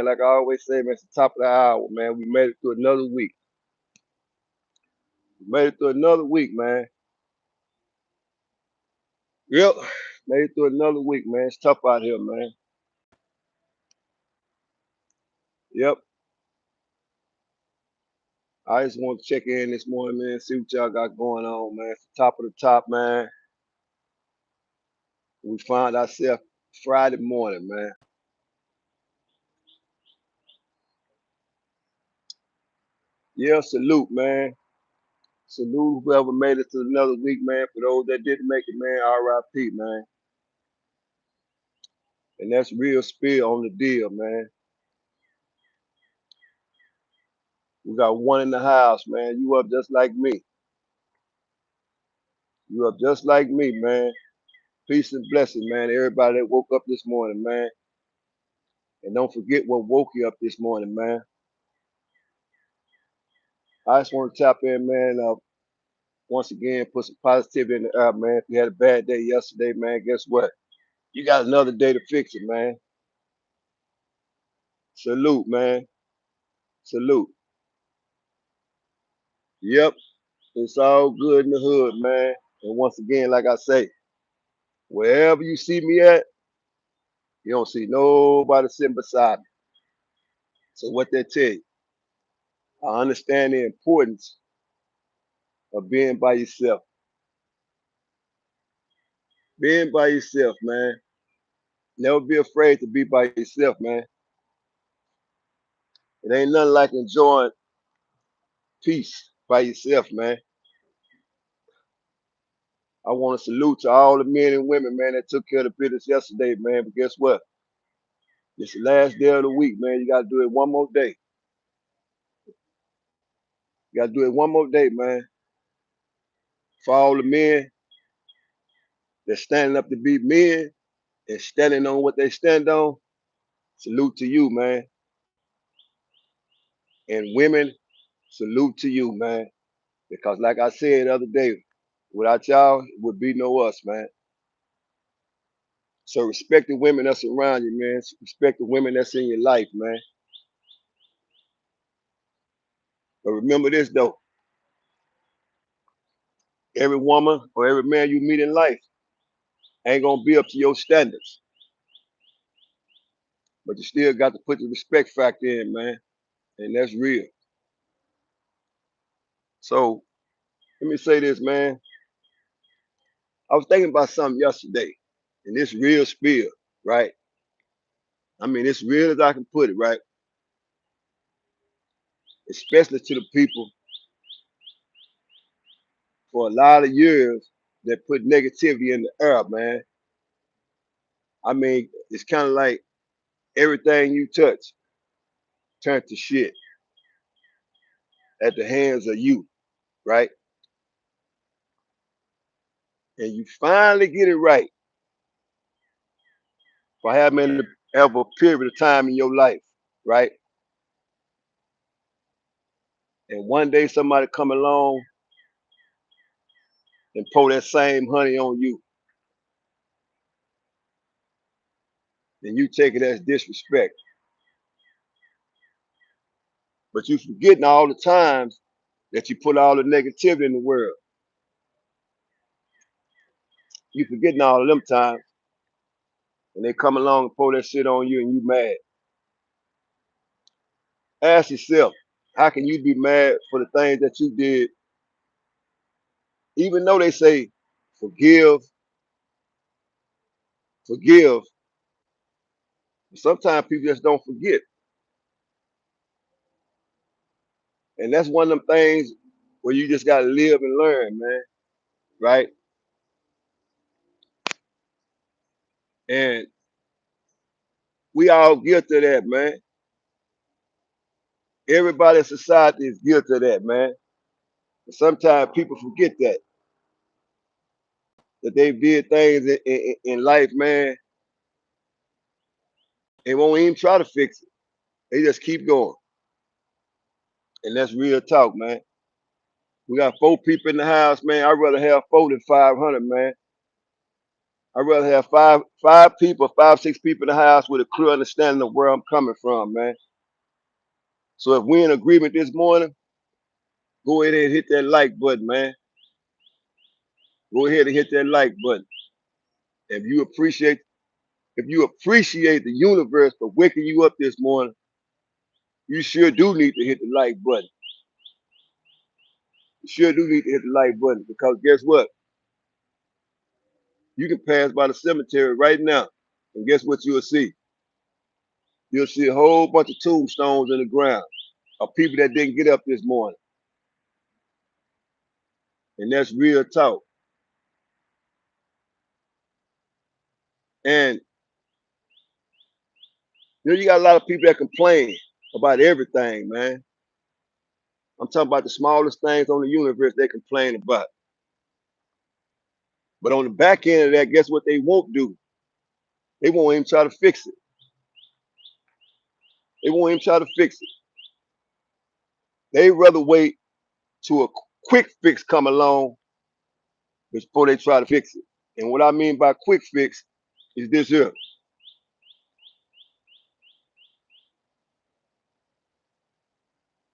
Like I always say, man, it's the top of the hour, man. We made it through another week. We made it through another week, man. Yep. Made it through another week, man. It's tough out here, man. Yep. I just want to check in this morning, man, see what y'all got going on, man. It's the top of the top, man. We find ourselves Friday morning, man. Yeah, salute, man. Salute whoever made it to another week, man. For those that didn't make it, man, RIP, man. And that's real spill on the deal, man. We got one in the house, man. You up just like me. You up just like me, man. Peace and blessing, man. Everybody that woke up this morning, man. And don't forget what woke you up this morning, man. I just want to tap in, man. Once again, put some positivity in the air, man. If you had a bad day yesterday, man, guess what? You got another day to fix it, man. Salute, man. Salute. Yep. It's all good in the hood, man. And once again, like I say, wherever you see me at, you don't see nobody sitting beside me. So what that tell you? I understand the importance of being by yourself. Being by yourself, man. Never be afraid to be by yourself, man. It ain't nothing like enjoying peace by yourself, man. I want to salute to all the men and women, man, that took care of the business yesterday, man. But guess what? It's the last day of the week, man. You got to do it one more day. You got to do it one more day, man. For all the men that's standing up to be men and standing on what they stand on, salute to you, man. And women, salute to you, man. Because like I said the other day, without y'all, it would be no us, man. So respect the women that's around you, man. Respect the women that's in your life, man. But remember this though, every woman or every man you meet in life ain't gonna be up to your standards. But you still got to put the respect factor in, man. And that's real. So let me say this, man. I was thinking about something yesterday, and this real spill, right? I mean, it's real as I can put it, right? Especially to the people for a lot of years that put negativity in the air, man. I mean, it's kind of like everything you touch turns to shit at the hands of you, right? And you finally get it right for having ever period of time in your life, right? And one day somebody come along and pour that same honey on you, and you take it as disrespect. But you forgetting all the times that you put all the negativity in the world. You forgetting all of them times when they come along and pour that shit on you and you mad. Ask yourself, how can you be mad for the things that you did, even though they say forgive, forgive. Sometimes people just don't forget. And that's one of them things where you just gotta live and learn, man. Right? And we all guilty of that, man. Everybody in society is guilty of that, man. And sometimes people forget that they did things in life, man, and won't even try to fix it. They just keep going. And that's real talk, man. We got 4 people in the house, man. I'd rather have 4 than 500, man. I'd rather have five people, 5, 6 people in the house with a clear understanding of where I'm coming from, man. So if we're in agreement this morning, go ahead and hit that like button, man. Go ahead and hit that like button. If you appreciate the universe for waking you up this morning, you sure do need to hit the like button. You sure do need to hit the like button, because guess what? You can pass by the cemetery right now, and guess what you'll see? You'll see a whole bunch of tombstones in the ground of people that didn't get up this morning. And that's real talk. And you got a lot of people that complain about everything, man. I'm talking about the smallest things on the universe they complain about. But on the back end of that, guess what they won't do? They won't even try to fix it. They won't even try to fix it. They'd rather wait till a quick fix come along before they try to fix it. And what I mean by quick fix is this here.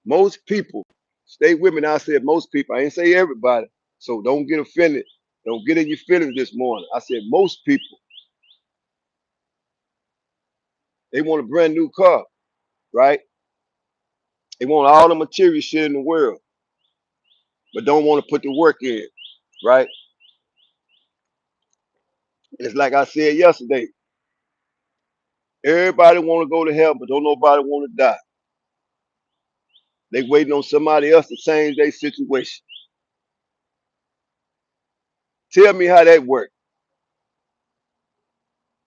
Most people, stay with me now, I said most people, I didn't say everybody. So don't get offended. Don't get in your feelings this morning. I said most people, they want a brand new car, right? They want all the material shit in the world, but don't want to put the work in, right? It's like I said yesterday. Everybody want to go to hell, but don't nobody want to die. They waiting on somebody else to change their situation. Tell me how that work.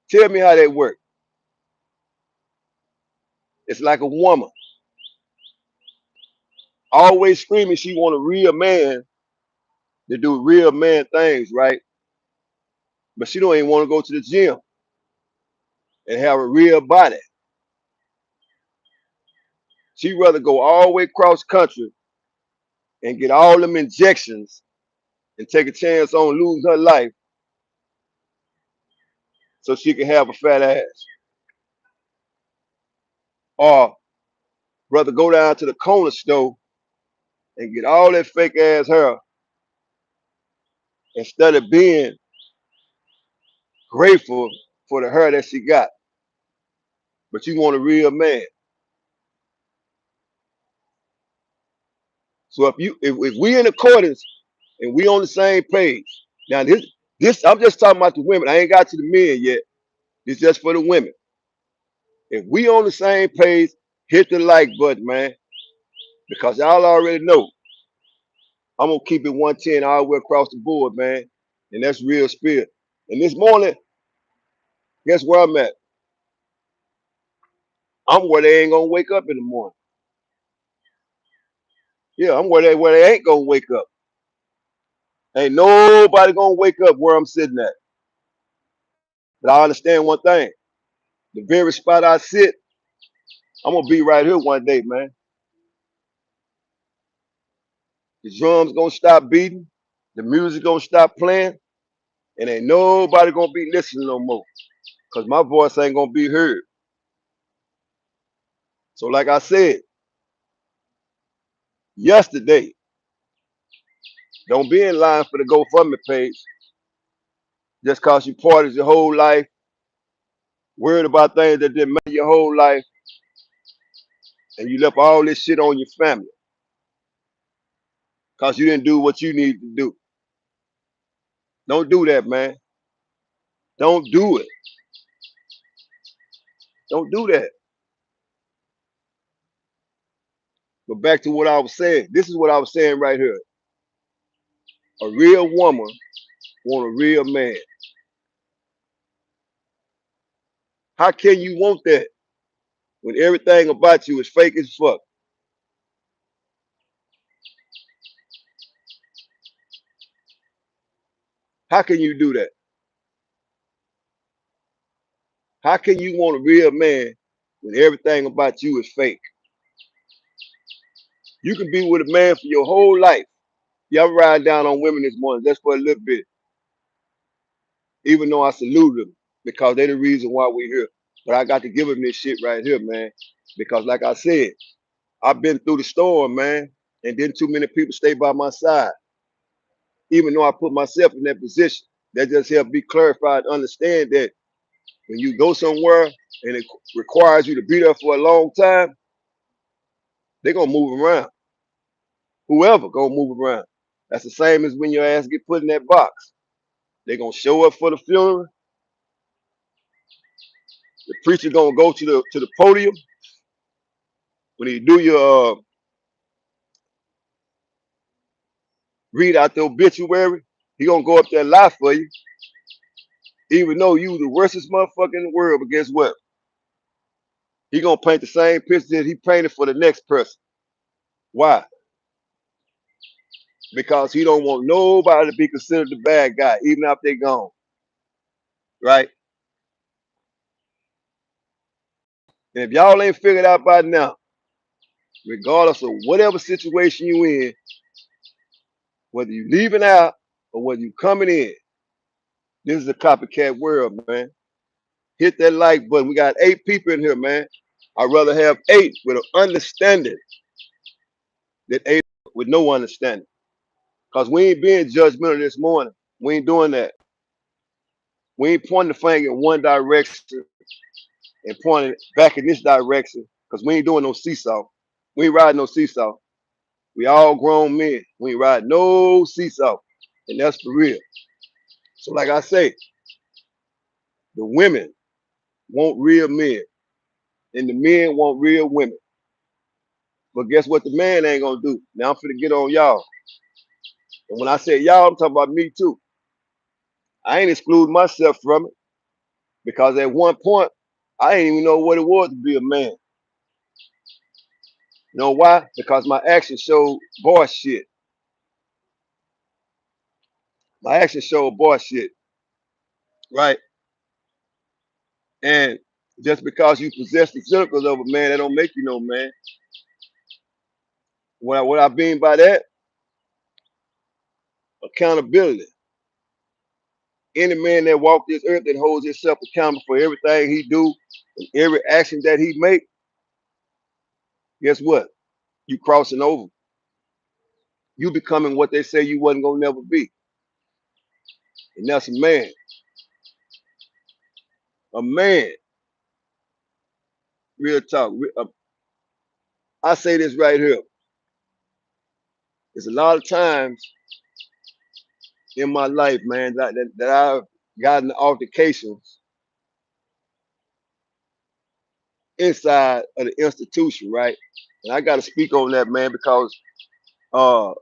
Tell me how that work. It's like a woman always screaming she want a real man to do real man things, right? But she don't even want to go to the gym and have a real body. She'd rather go all the way cross country and get all them injections and take a chance on losing her life so she can have a fat ass. Or rather go down to the corner store and get all that fake ass hair instead of being grateful for the hair that she got. But you want a real man. So if we in accordance and we on the same page, now this I'm just talking about the women. I ain't got to the men yet. It's just for the women. If we on the same page, hit the like button, man. Because y'all already know I'm gonna keep it 110 all the way across the board, man. And that's real spirit. And this morning, guess where I'm at? I'm where they ain't gonna wake up in the morning. Yeah, I'm where they ain't gonna wake up. Ain't nobody gonna wake up where I'm sitting at. But I understand one thing. The very spot I sit, I'm gonna be right here one day, man. The drums gonna stop beating, the music gonna stop playing, and ain't nobody gonna be listening no more. Cause my voice ain't gonna be heard. So like I said yesterday, don't be in line for the GoFundMe page just cause you partied your whole life, worried about things that didn't matter your whole life, and you left all this shit on your family. Cause you didn't do what you needed to do. Don't do that, man. Don't do it. Don't do that. But back to what I was saying. This is what I was saying right here. A real woman want a real man. How can you want that when everything about you is fake as fuck? How can you do that? How can you want a real man when everything about you is fake? You can be with a man for your whole life. Y'all riding down on women this morning just for a little bit. even though I salute them because they're the reason why we're here. But I got to give them this shit right here, man, because like I said, I've been through the storm, man, and then too many people stay by my side. Even though I put myself in that position, that just helped me clarify and understand that when you go somewhere and it requires you to be there for a long time, they're gonna move around. Whoever gonna move around. That's the same as when your ass get put in that box. They're gonna show up for the funeral. The preacher gonna go to the podium when he do your read out the obituary. He gonna go up there and lie for you, even though you the worstest motherfucker in the world. But guess what? He gonna paint the same picture that he painted for the next person. Why? Because he don't want nobody to be considered the bad guy, even after they gone. Right? And if y'all ain't figured out by now, regardless of whatever situation you in, whether you leaving out or whether you coming in, this is a copycat world, man. Hit that like button. We got 8 people in here, man. I'd rather have 8 with an understanding than 8 with no understanding. Because we ain't being judgmental this morning. We ain't doing that. We ain't pointing the finger in one direction and pointing it back in this direction. Because we ain't doing no seesaw. We ain't riding no seesaw. We all grown men. We ain't riding no seesaw. And that's for real. So like I say, the women want real men. And the men want real women. But guess what the man ain't gonna do? Now I'm finna get on y'all. And when I say y'all, I'm talking about me too. I ain't excluding myself from it because at one point, I didn't even know what it was to be a man. You know why? Because my actions showed boy shit. My actions showed boy shit, right? And just because you possess the circles of a man, that don't make you no man. What I mean by that, accountability. Any man that walks this earth that holds himself accountable for everything he do and every action that he make, guess what? You crossing over. You becoming what they say you wasn't gonna never be. And that's a man. A man, real talk. I say this right here. There's a lot of times in my life, man, that I've gotten altercations inside of the institution, right? And I got to speak on that, man, because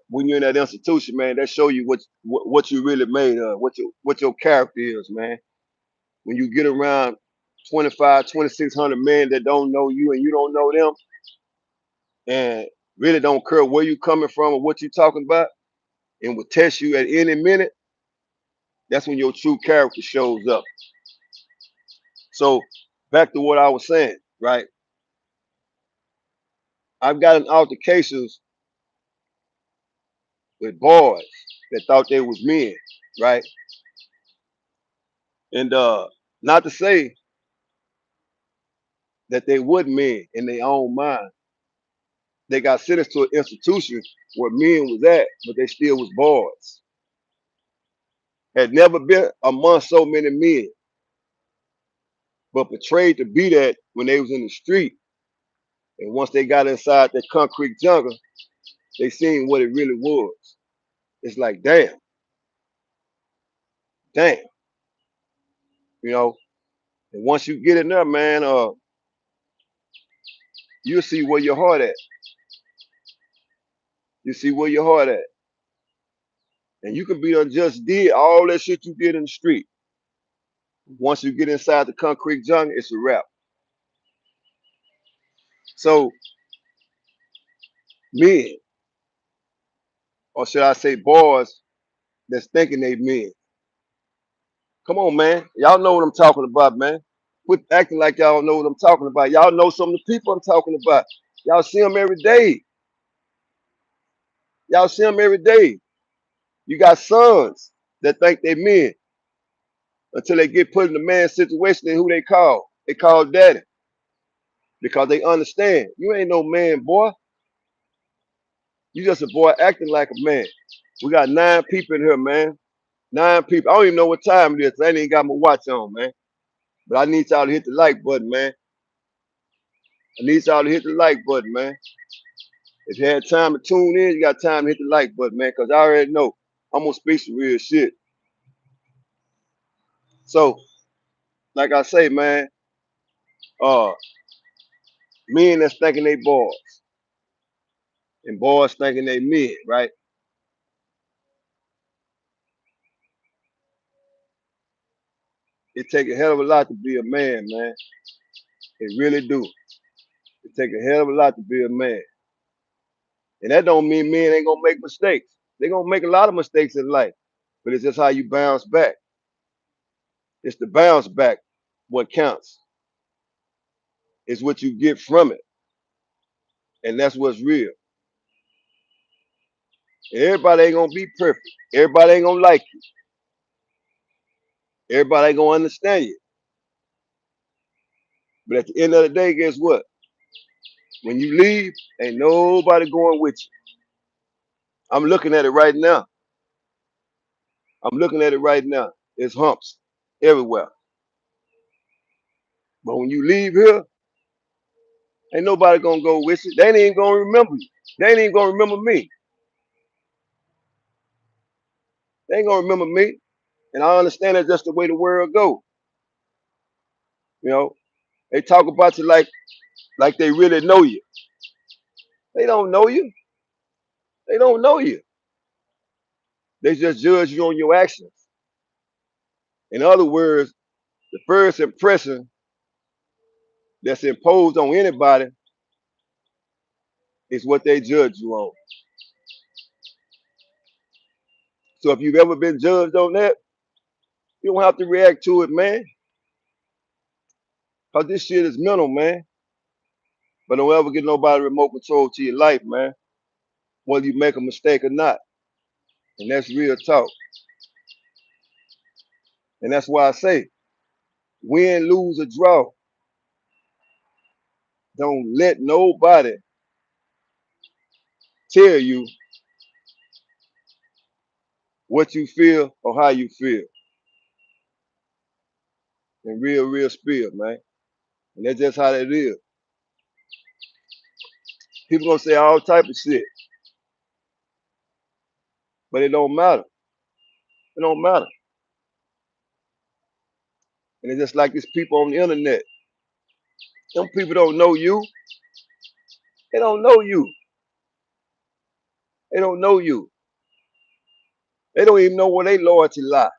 when you're in that institution, man, that show you what you really made of, what your character is, man. When you get around 25, 2,600 men that don't know you and you don't know them, and really don't care where you coming from or what you talking about, and will test you at any minute, that's when your true character shows up. So back to what I was saying, right? I've gotten altercations with boys that thought they was men, right? And not to say that they would men in their own mind. They got sentenced to an institution where men was at, but they still was boys. Had never been among so many men, but portrayed to be that when they was in the street. And once they got inside that concrete jungle, they seen what it really was. It's like, damn, damn, you know. And once you get in there, man, you'll see where your heart at. You see where your heart at. And you can be done just did all that shit you did in the street. Once you get inside the concrete jungle, it's a wrap. So men, or should I say boys that's thinking they men. Come on, man. Y'all know what I'm talking about, man. Quit acting like y'all know what I'm talking about. Y'all know some of the people I'm talking about. Y'all see them every day. Y'all see them every day. You got sons that think they men. until they get put in the man's situation and who they call. They call daddy because they understand. You ain't no man, boy. You just a boy acting like a man. We got 9 people in here, man. 9 people. I don't even know what time it is. I ain't even got my watch on, man. But I need y'all to hit the like button, man. I need y'all to hit the like button, man. If you had time to tune in, you got time to hit the like button, man, because I already know I'm going to speak some real shit. So, like I say, man, uh, men that's thinking they boys and boys thinking they men, right? It take a hell of a lot to be a man, man. It really do. It take a hell of a lot to be a man. And that don't mean men ain't gonna make mistakes. They gonna make a lot of mistakes in life. But it's just how you bounce back. It's the bounce back what counts. It's what you get from it. And that's what's real. And everybody ain't gonna be perfect. Everybody ain't gonna like you. Everybody ain't gonna understand you. But at the end of the day, guess what? When you leave, ain't nobody going with you. I'm looking at it right now. I'm looking at it right now. It's humps everywhere. But when you leave here, ain't nobody gonna go with you. They ain't even gonna remember you. They ain't even gonna remember me. They ain't gonna remember me. And I understand that's just the way the world go. You know, they talk about you like they really know you. They don't know you. They don't know you. They just judge you on your actions. In other words, the first impression that's imposed on anybody is what they judge you on. So if you've ever been judged on that, you don't have to react to it, man. Cause this shit is mental, man. But don't ever get nobody remote control to your life, man. Whether you make a mistake or not. And that's real talk. And that's why I say, win, lose, or draw, don't let nobody tell you what you feel or how you feel. And real spill, man. And that's just how that is. People gonna say all type of shit, but it don't matter. It don't matter. And it's just like these people on the internet. Some people don't know you. They don't know you. They don't know you. They don't even know where their loyalty lie.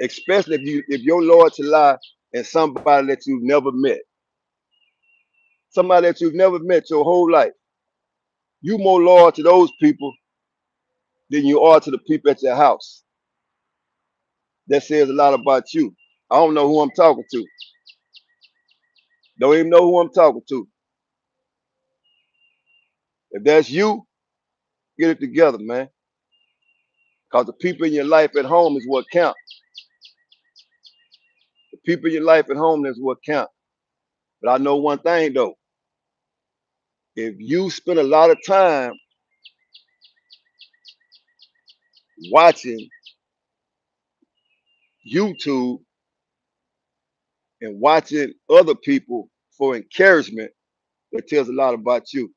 Especially if your loyalty lie in somebody that you've never met. Somebody that you've never met your whole life. You more loyal to those people than you are to the people at your house. That says a lot about you. I don't know who I'm talking to. Don't even know who I'm talking to. If that's you, get it together, man. Because the people in your life at home is what counts. The people in your life at home is what counts. But I know one thing though. If you spend a lot of time watching YouTube and watching other people for encouragement, it tells a lot about you.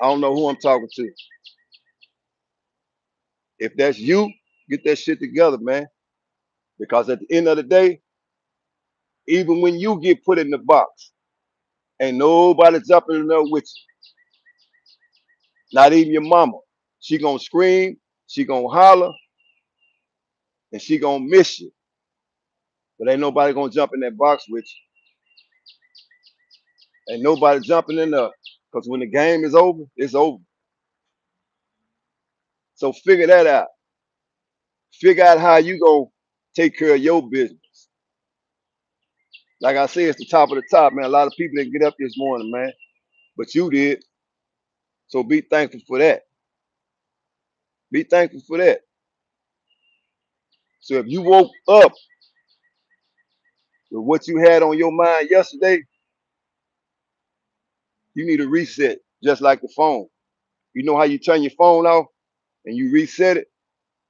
I don't know who I'm talking to. If that's you, get that shit together, man. Because at the end of the day, even when you get put in the box, ain't nobody jumping in there with you. Not even your mama. She gonna scream, she gonna holler, and she gonna miss you. But ain't nobody gonna jump in that box with you. Ain't nobody jumping in there. Because when the game is over, it's over. So figure that out. Figure out how you gonna take care of your business. Like I said, it's the top of the top, man. A lot of people didn't get up this morning, man. But you did. So be thankful for that. Be thankful for that. So if you woke up with what you had on your mind yesterday, you need a reset, just like the phone. You know how you turn your phone off and you reset it?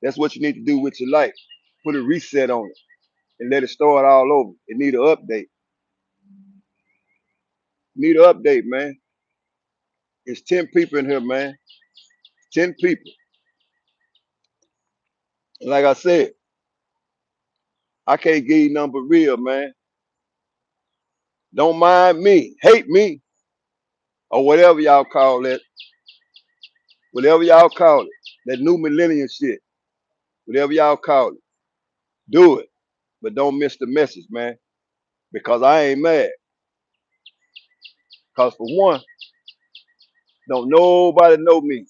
That's what you need to do with your life. Put a reset on it and let it start all over. It need an update. Need an update, man. It's 10 people in here, man. 10 people. And like I said, I can't give you nothing but real, man. Don't mind me. Hate me. Or whatever y'all call it. Whatever y'all call it. That new millennium shit. Whatever y'all call it. Do it. But don't miss the message, man. Because I ain't mad. Because for one, don't nobody know me.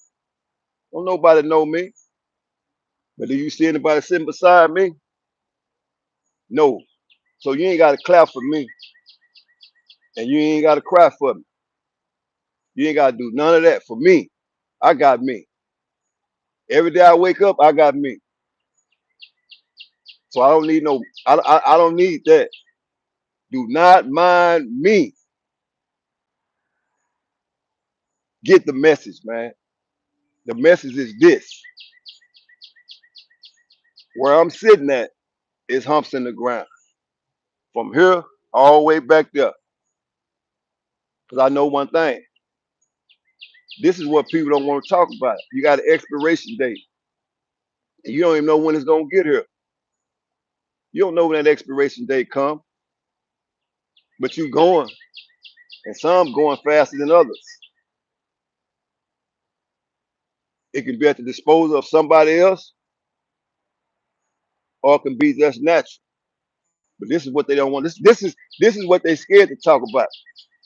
Don't nobody know me. But do you see anybody sitting beside me? No. So you ain't got to clap for me. And you ain't got to cry for me. You ain't got to do none of that for me. I got me. Every day I wake up, I got me. So I don't need no, I don't need that. Do not mind me. Get the message, man. The message is this. Where I'm sitting at is humps in the ground. From here all the way back there. Because I know one thing. This is what people don't want to talk about. You got an expiration date. And you don't even know when it's going to get here. You don't know when that expiration date comes. But you going. And some going faster than others. It can be at the disposal of somebody else. Or it can be just natural. But this is what they don't want. This is what they scared to talk about.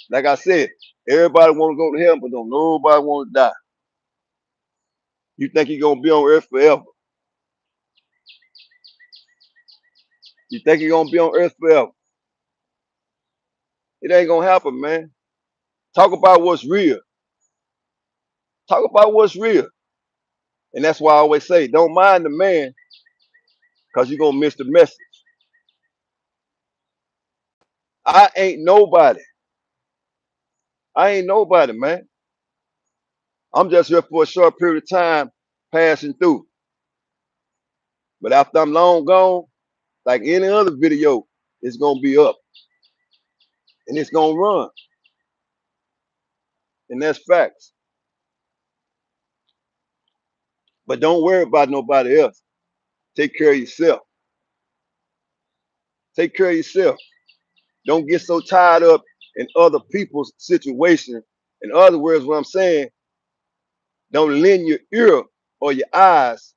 Like I said, everybody want to go to heaven, but don't nobody want to die. You think you're gonna be on earth forever. You think you're gonna be on earth forever. It ain't gonna happen, man. Talk about what's real. Talk about what's real. And that's why I always say, don't mind the man, because you're gonna miss the message. I ain't nobody. I ain't nobody, man. I'm just here for a short period of time passing through. But after I'm long gone, like any other video, it's gonna be up and it's gonna run. And that's facts. But don't worry about nobody else. Take care of yourself. Take care of yourself. Don't get so tied up in other people's situation. In other words, what I'm saying, don't lend your ear or your eyes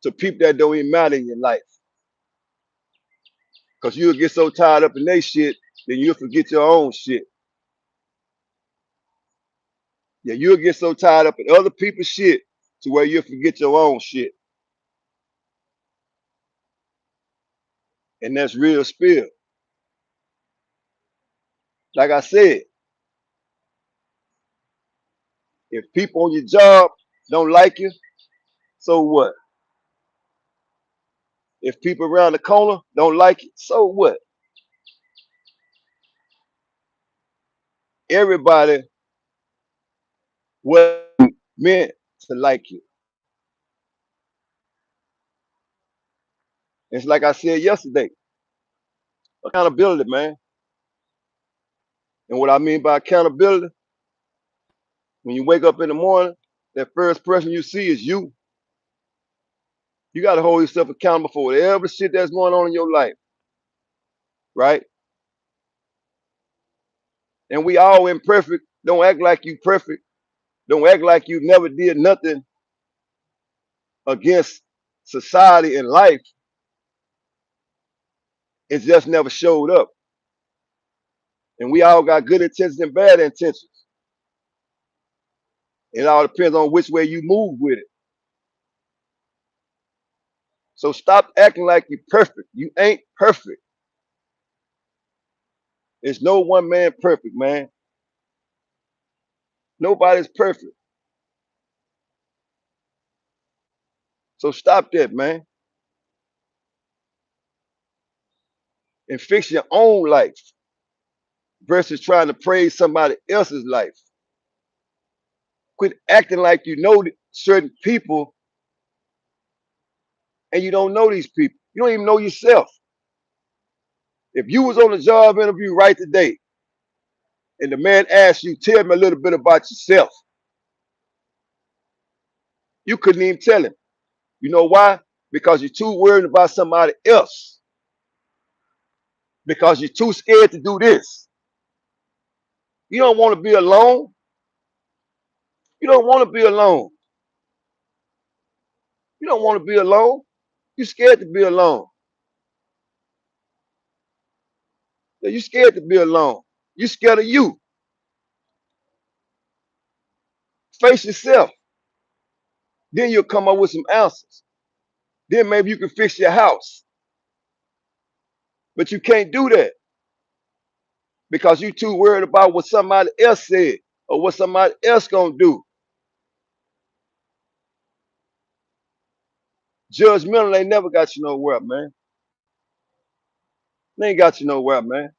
to people that don't even matter in your life. Because you'll get so tied up in their shit, then you'll forget your own shit. Yeah, you'll get so tied up in other people's shit to where you'll forget your own shit. And that's real spill. Like I said, if people on your job don't like you, so what? If people around the corner don't like you, so what? Everybody was meant to like you. It's like I said yesterday, accountability, man. And what I mean by accountability, when you wake up in the morning, that first person you see is you. You got to hold yourself accountable for whatever shit that's going on in your life, right? And we all imperfect. Don't act like you perfect. Don't act like you never did nothing against society and life. It just never showed up. And we all got good intentions and bad intentions. It all depends on which way you move with it. So stop acting like you're perfect. You ain't perfect. There's no one man perfect, man. Nobody's perfect. So stop that, man. and fix your own life versus trying to praise somebody else's life. Quit acting like you know certain people and you don't know these people. You don't even know yourself. If you was on a job interview right today and the man asked you, tell me a little bit about yourself, you couldn't even tell him. You know why? Because you're too worried about somebody else. Because you're too scared to do this. You don't want to be alone. You don't want to be alone. You don't want to be alone. You're scared to be alone. You're scared to be alone. You're scared of you. Face yourself. Then you'll come up with some answers. Then maybe you can fix your house. But you can't do that because you're too worried about what somebody else said or what somebody else gonna do. Judgmental ain't never got you nowhere, man. They ain't got you nowhere, man.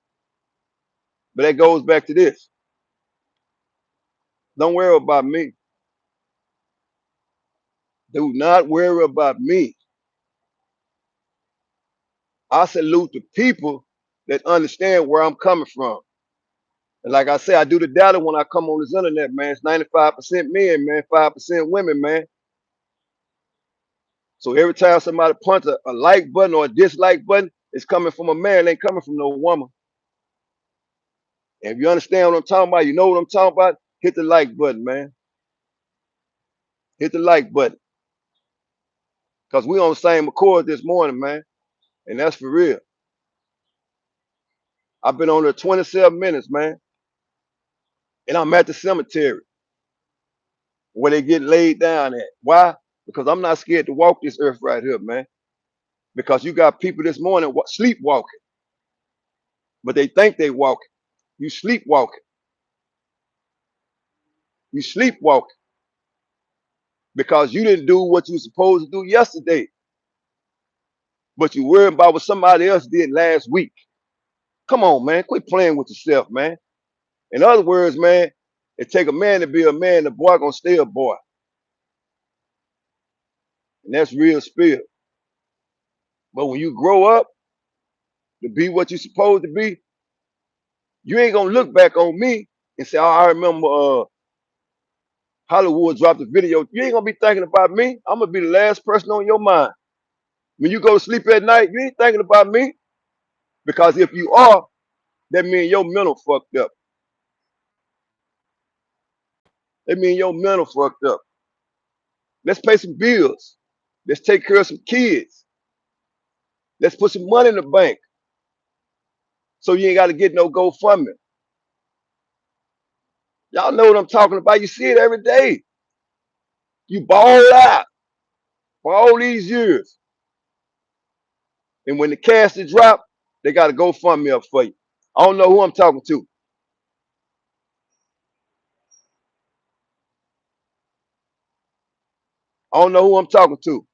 But that goes back to this. Don't worry about me. Do not worry about me. I salute the people that understand where I'm coming from. And like I say, I do the data when I come on this internet, man. It's 95% men, man, 5% women, man. So every time somebody punch a like button or a dislike button, it's coming from a man, it ain't coming from no woman. And if you understand what I'm talking about, you know what I'm talking about, hit the like button, man. Hit the like button. Because we on the same accord this morning, man. And that's for real. I've been on there 27 minutes, man. And I'm at the cemetery where they get laid down at. Why? Because I'm not scared to walk this earth right here, man. Because you got people this morning sleepwalking, but they think they walking. You sleepwalking. You sleepwalking because you didn't do what you supposed to do yesterday, but you worried about what somebody else did last week. Come on, man. Quit playing with yourself, man. In other words, man, it take a man to be a man. The boy gonna stay a boy, and that's real spirit. But when you grow up to be what you supposed to be, you ain't gonna look back on me and say, "Oh, I remember Hollywood dropped a video." You ain't gonna be thinking about me. I'm gonna be the last person on your mind. When you go to sleep at night, you ain't thinking about me. Because if you are, that means your mental fucked up. That means your mental fucked up. Let's pay some bills. Let's take care of some kids. Let's put some money in the bank so you ain't got to get no GoFundMe. Y'all know what I'm talking about. You see it every day. You ball out for all these years. And when the cash is dropped, they got to GoFundMe up for you. I don't know who I'm talking to. I don't know who I'm talking to.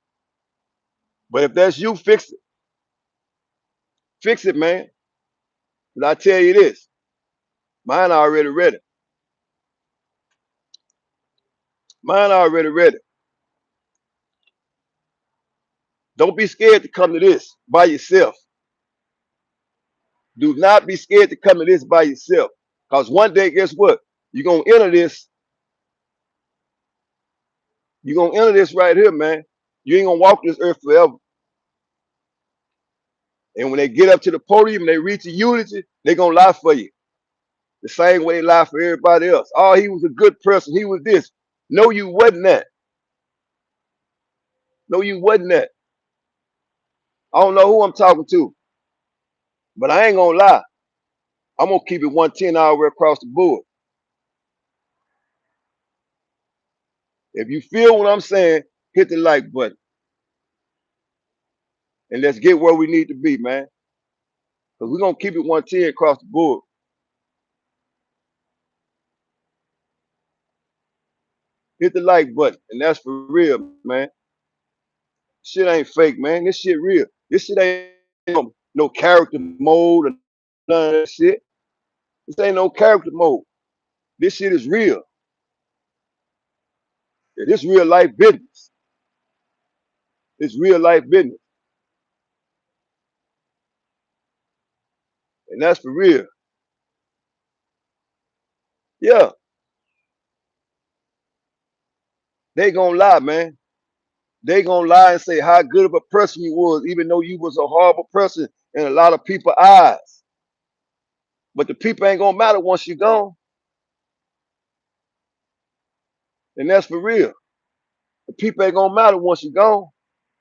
But if that's you, fix it. Fix it, man. Because I tell you this, mine already ready. Mine already ready. Don't be scared to come to this by yourself. Do not be scared to come to this by yourself. Because one day, guess what? You're going to enter this. You're going to enter this right here, man. You ain't going to walk this earth forever. And when they get up to the podium and they reach the unity, they're going to lie for you. The same way they lie for everybody else. Oh, he was a good person. He was this. No, you wasn't that. No, you wasn't that. I don't know who I'm talking to. But I ain't going to lie. I'm going to keep it 110 all the way across the board. If you feel what I'm saying, hit the like button. And let's get where we need to be, man. Because we're going to keep it 110 across the board. Hit the like button. And that's for real, man. Shit ain't fake, man. This shit real. This shit ain't no character mode or none of that shit. This ain't no character mode. This shit is real. This real life business. It's real life business. And that's for real. Yeah, they gonna lie, man. They gonna lie and say how good of a person you was, even though you was a horrible person in a lot of people's eyes. But the people ain't gonna matter once you gone. And that's for real. The people ain't gonna matter once you gone.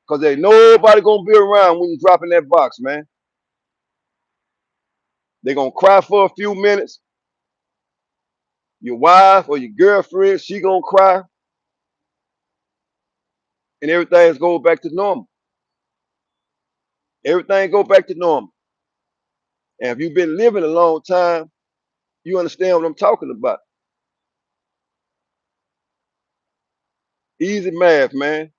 Cause ain't nobody gonna be around when you drop in that box, man. They gonna cry for a few minutes. Your wife or your girlfriend, she gonna cry, and everything's go back to normal. Everything go back to normal. And if you've been living a long time, you understand what I'm talking about. Easy math, man.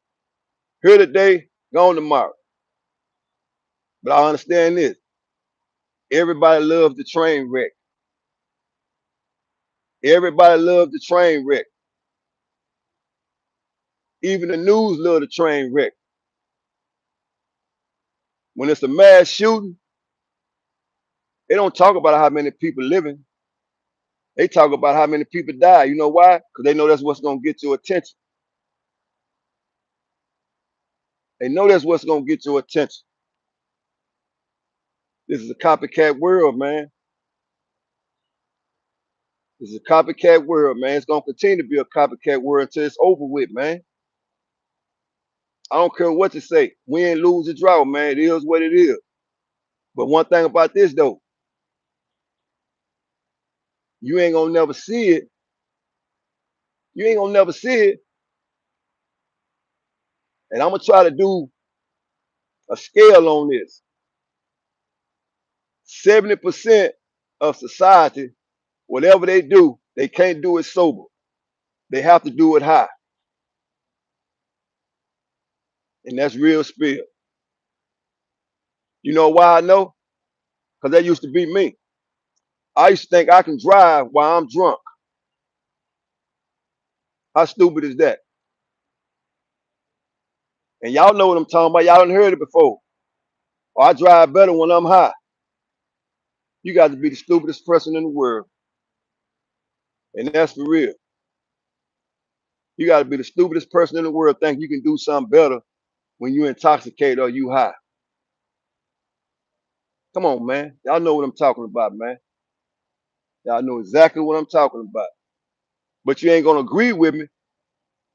Here today, gone tomorrow. But I understand this. Everybody loves the train wreck. Everybody loves the train wreck. Even the news love the train wreck. When it's a mass shooting, they don't talk about how many people living. They talk about how many people die. You know why? Because they know that's what's gonna get your attention. They know that's what's gonna get your attention. This is a copycat world, man. This is a copycat world, man. It's gonna continue to be a copycat world until it's over with, man. I don't care what you say. Win, lose, or draw, man. It is what it is. But one thing about this though, you ain't gonna never see it. You ain't gonna never see it. And I'm gonna try to do a scale on this. 70% of society, whatever they do, they can't do it sober. They have to do it high. And that's real spill. You know why I know? Because that used to be me. I used to think I can drive while I'm drunk. How stupid is that? And y'all know what I'm talking about. Y'all done heard it before. Or I drive better when I'm high. You got to be the stupidest person in the world. And that's for real. You got to be the stupidest person in the world think you can do something better when you intoxicated or you high. Come on, man. Y'all know what I'm talking about, man. Y'all know exactly what I'm talking about. But you ain't going to agree with me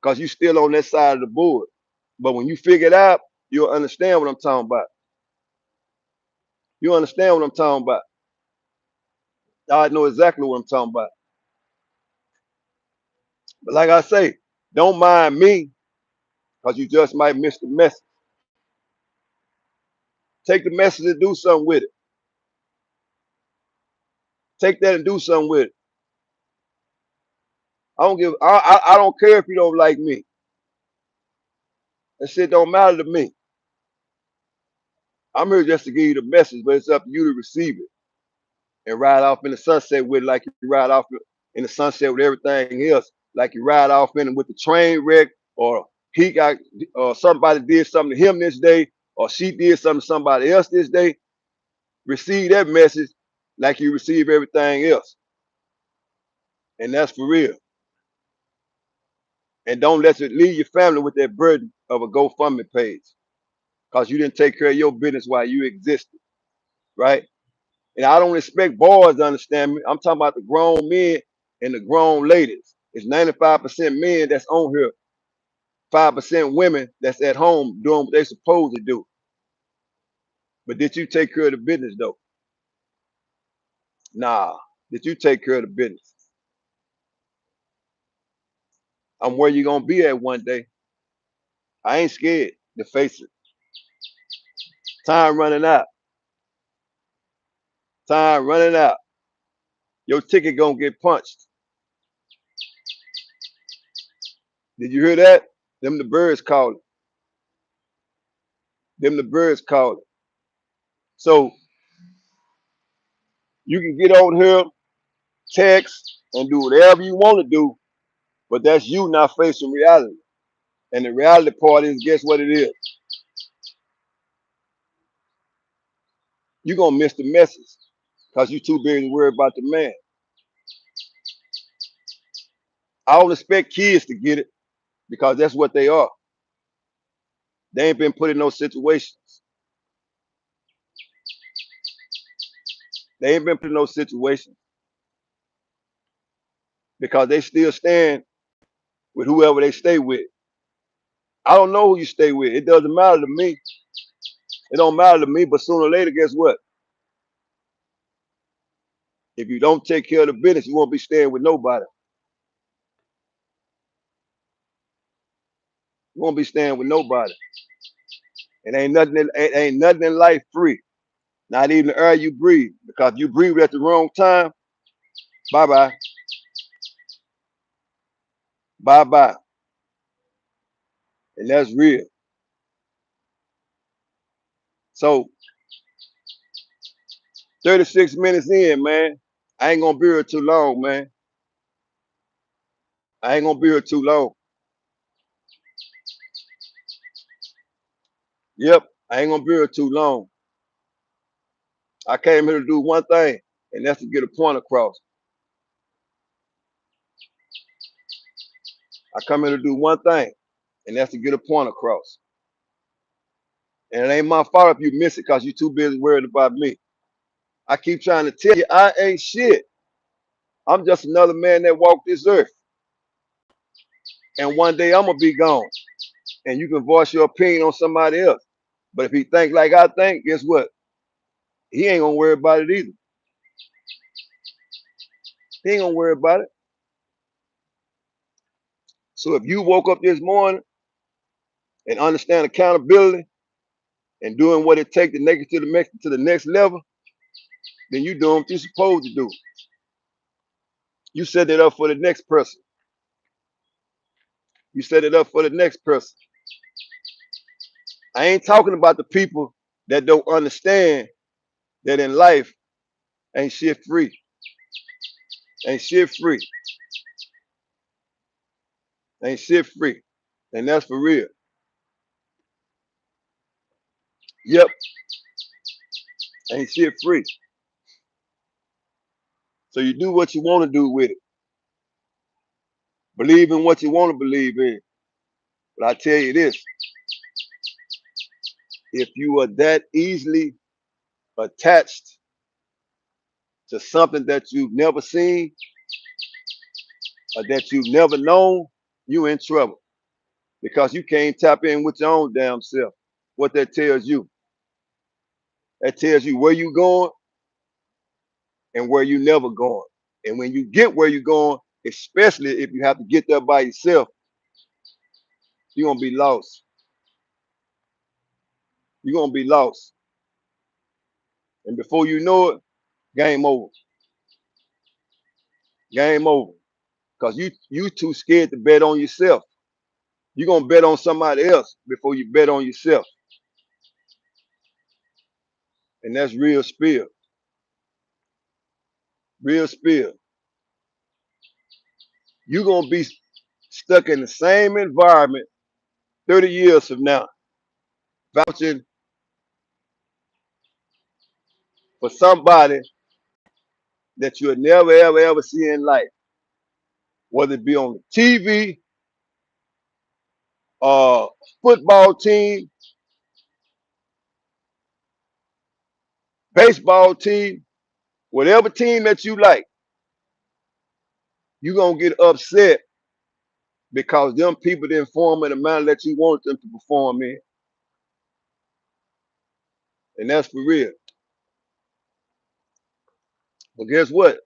because you still on that side of the board. But when you figure it out, you'll understand what I'm talking about. You understand what I'm talking about. Y'all know exactly what I'm talking about. But like I say, don't mind me because you just might miss the message. Take the message and do something with it. Take that and do something with it. I don't care if you don't like me. That shit don't matter to me. I'm here just to give you the message, but it's up to you to receive it and ride off in the sunset with it like you ride off in the sunset with everything else, like you ride off in it with the train wreck, or he got somebody did something to him this day, or she did something to somebody else this day. Receive that message like you receive everything else. And that's for real. And don't let it leave your family with that burden of a GoFundMe page because you didn't take care of your business while you existed, right? And I don't expect boys to understand me. I'm talking about the grown men and the grown ladies. It's 95% men that's on here, 5% women that's at home doing what they're supposed to do. But did you take care of the business though? Nah. Did you take care of the business? I'm where you're gonna be at one day. I ain't scared to face it. Time running out. Time running out. Your ticket gonna get punched. Did you hear that? Them the birds calling. Them the birds calling. So you can get on here, text, and do whatever you want to do, but that's you not facing reality. And the reality part is, guess what it is? You're going to miss the message because you're too busy to worry about the man. I don't expect kids to get it because that's what they are. They ain't been put in those situations. They ain't been put in those situations because they still stand with whoever they stay with. I don't know who you stay with. It doesn't matter to me. It don't matter to me, but sooner or later, guess what? If you don't take care of the business, you won't be staying with nobody. You won't be staying with nobody. And ain't nothing in life free. Not even the air you breathe. Because if you breathe at the wrong time, bye-bye. Bye-bye. And that's real. So 36 minutes in, man. I ain't gonna be here too long, man. I ain't gonna be here too long. Yep, I ain't gonna be here too long. I came here to do one thing, and that's to get a point across. I come here to do one thing, and that's to get a point across. And it ain't my fault if you miss it because you're too busy worried about me. I keep trying to tell you, I ain't shit. I'm just another man that walked this earth. And one day I'm gonna be gone. And you can voice your opinion on somebody else. But if he think like I think, guess what? He ain't gonna worry about it either. He ain't gonna worry about it. So if you woke up this morning and understand accountability and doing what it takes to make it to the next level, then you doing what you're supposed to do. You set it up for the next person. You set it up for the next person. I ain't talking about the people that don't understand that in life ain't shit free. Ain't shit free. Ain't shit free. And that's for real. Yep. Ain't shit free. So you do what you want to do with it. Believe in what you want to believe in. But I tell you this, if you are that easily attached to something that you've never seen or that you've never known, you in trouble. Because you can't tap in with your own damn self. What that tells you. That tells you where you going and where you never going. And when you get where you're going, especially if you have to get there by yourself, you're gonna be lost. You're gonna be lost. And before you know it, game over. Game over. Because you too scared to bet on yourself. You're gonna bet on somebody else before you bet on yourself. And that's real spill. Real spill. You're gonna be stuck in the same environment 30 years from now, vouching for somebody that you'll never, ever, ever see in life, whether it be on the TV, football team, baseball team, whatever team that you like, you're going to get upset because them people didn't perform in the manner that you wanted them to perform in. And that's for real. But guess what?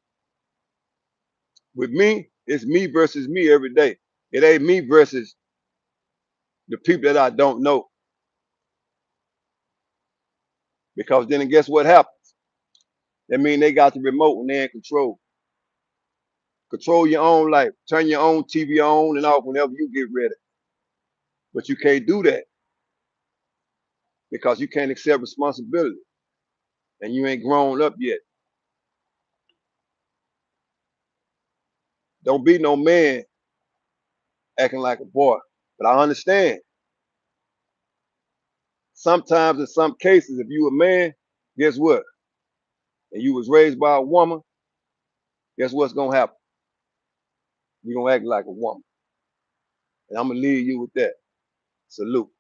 With me, it's me versus me every day. It ain't me versus the people that I don't know. Because then guess what happens? That means they got the remote and they're in control. Control your own life. Turn your own TV on and off whenever you get ready. But you can't do that because you can't accept responsibility. and you ain't grown up yet. Don't be no man acting like a boy. But I understand. Sometimes in some cases, if you a man, guess what? And you was raised by a woman, guess what's gonna happen? You're gonna act like a woman. And I'm gonna leave you with that. Salute.